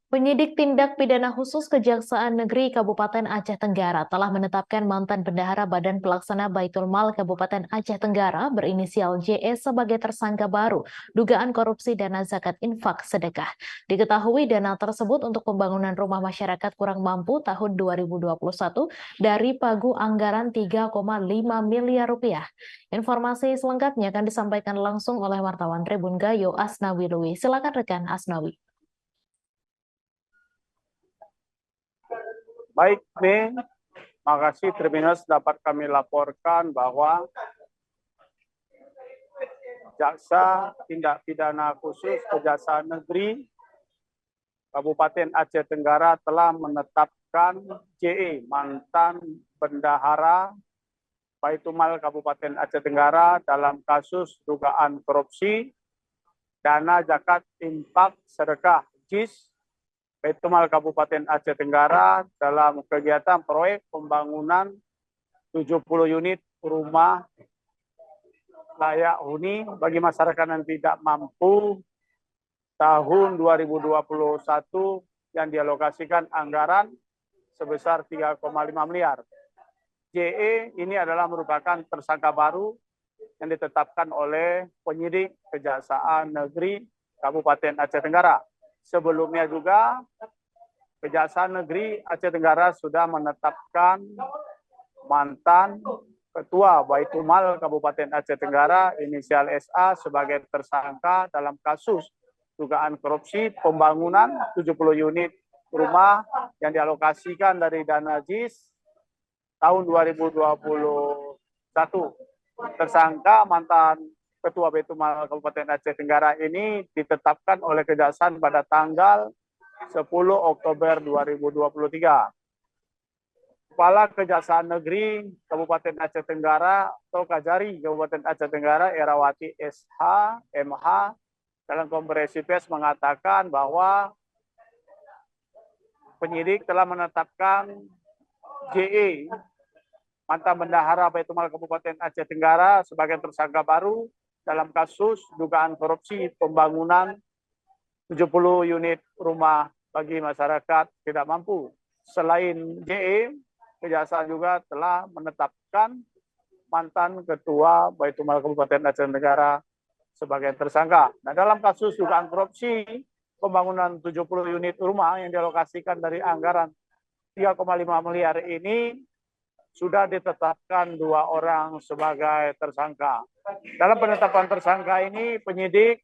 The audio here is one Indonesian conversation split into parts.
Penyidik Tindak Pidana Khusus Kejaksaan Negeri Kabupaten Aceh Tenggara telah menetapkan mantan bendahara Badan Pelaksana Baitul Mal Kabupaten Aceh Tenggara berinisial JE sebagai tersangka baru dugaan korupsi dana zakat infak sedekah. Diketahui dana tersebut untuk pembangunan rumah masyarakat kurang mampu tahun 2021 dari pagu anggaran 3,5 miliar rupiah. Informasi selengkapnya akan disampaikan langsung oleh wartawan Tribun Gayo Asnawi Lui. Silakan rekan Asnawi. Baik, nih, makasih Tribunnews dapat kami laporkan bahwa Jaksa Tindak Pidana Khusus Kejaksaan Negeri Kabupaten Aceh Tenggara telah menetapkan JE, mantan bendahara Baitul Mal Kabupaten Aceh Tenggara dalam kasus dugaan korupsi dana zakat infak sedekah JIS Baitul Mal Kabupaten Aceh Tenggara dalam kegiatan proyek pembangunan 70 unit rumah layak huni bagi masyarakat yang tidak mampu tahun 2021 yang dialokasikan anggaran sebesar 3,5 miliar. JE ini adalah merupakan tersangka baru yang ditetapkan oleh penyidik Kejaksaan Negeri Kabupaten Aceh Tenggara. Sebelumnya juga Kejaksaan Negeri Aceh Tenggara sudah menetapkan mantan Ketua Baitul Mal Kabupaten Aceh Tenggara inisial SA sebagai tersangka dalam kasus dugaan korupsi pembangunan 70 unit rumah yang dialokasikan dari dana JIS tahun 2021. Tersangka mantan Ketua Baitul Mal Kabupaten Aceh Tenggara ini ditetapkan oleh Kejaksaan pada tanggal 10 Oktober 2023. Kepala Kejaksaan Negeri Kabupaten Aceh Tenggara atau Kajari Kabupaten Aceh Tenggara Erawati SH MH dalam konferensi pers mengatakan bahwa penyidik telah menetapkan JE mantan bendahara Baitul Mal Kabupaten Aceh Tenggara sebagai tersangka baru dalam kasus dugaan korupsi pembangunan 70 unit rumah bagi masyarakat tidak mampu. Selain JE, Kejaksaan juga telah menetapkan mantan Ketua Baitul Mal Kabupaten Aceh Tenggara sebagai tersangka. Nah, dalam kasus dugaan korupsi pembangunan 70 unit rumah yang dialokasikan dari anggaran 3,5 miliar ini sudah ditetapkan 2 orang sebagai tersangka. Dalam penetapan tersangka ini, penyidik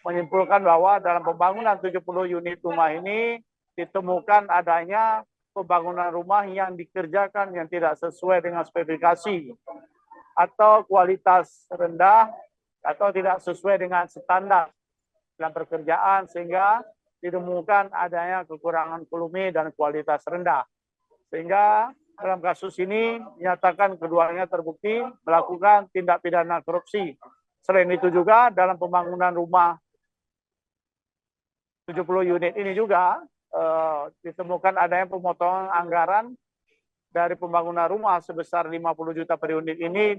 menyimpulkan bahwa dalam pembangunan 70 unit rumah ini ditemukan adanya pembangunan rumah yang dikerjakan yang tidak sesuai dengan spesifikasi atau kualitas rendah atau tidak sesuai dengan standar dalam pekerjaan sehingga ditemukan adanya kekurangan volume dan kualitas rendah. Sehingga dalam kasus ini menyatakan keduanya terbukti melakukan tindak pidana korupsi. Selain itu juga dalam pembangunan rumah 70 unit ini juga ditemukan adanya pemotongan anggaran dari pembangunan rumah sebesar 50 juta per unit ini,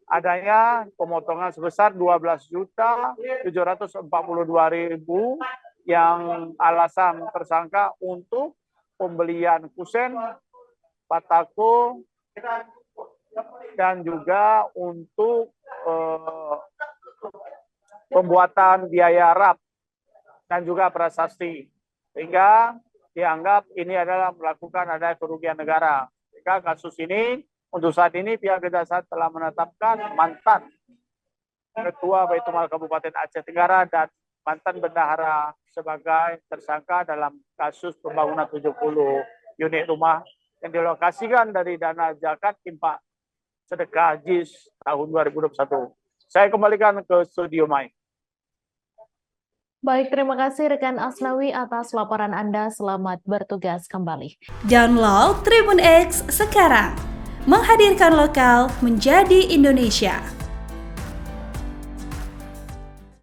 adanya pemotongan sebesar 12.742.000 yang alasan tersangka untuk pembelian kusen, batako, dan juga untuk pembuatan biaya rap dan juga prasasti. Sehingga dianggap ini adalah melakukan ada kerugian negara. Sehingga kasus ini untuk saat ini pihak Kejaksaan telah menetapkan mantan Ketua Baitul Mal Kabupaten Aceh Tenggara dan mantan bendahara sebagai tersangka dalam kasus pembangunan 70 unit rumah yang dilokasikan dari dana zakat infak sedekah JIS tahun 2021. Saya kembalikan ke studio Mai. Baik, terima kasih rekan Asnawi atas laporan Anda. Selamat bertugas kembali. Download Tribun X sekarang, menghadirkan lokal menjadi Indonesia.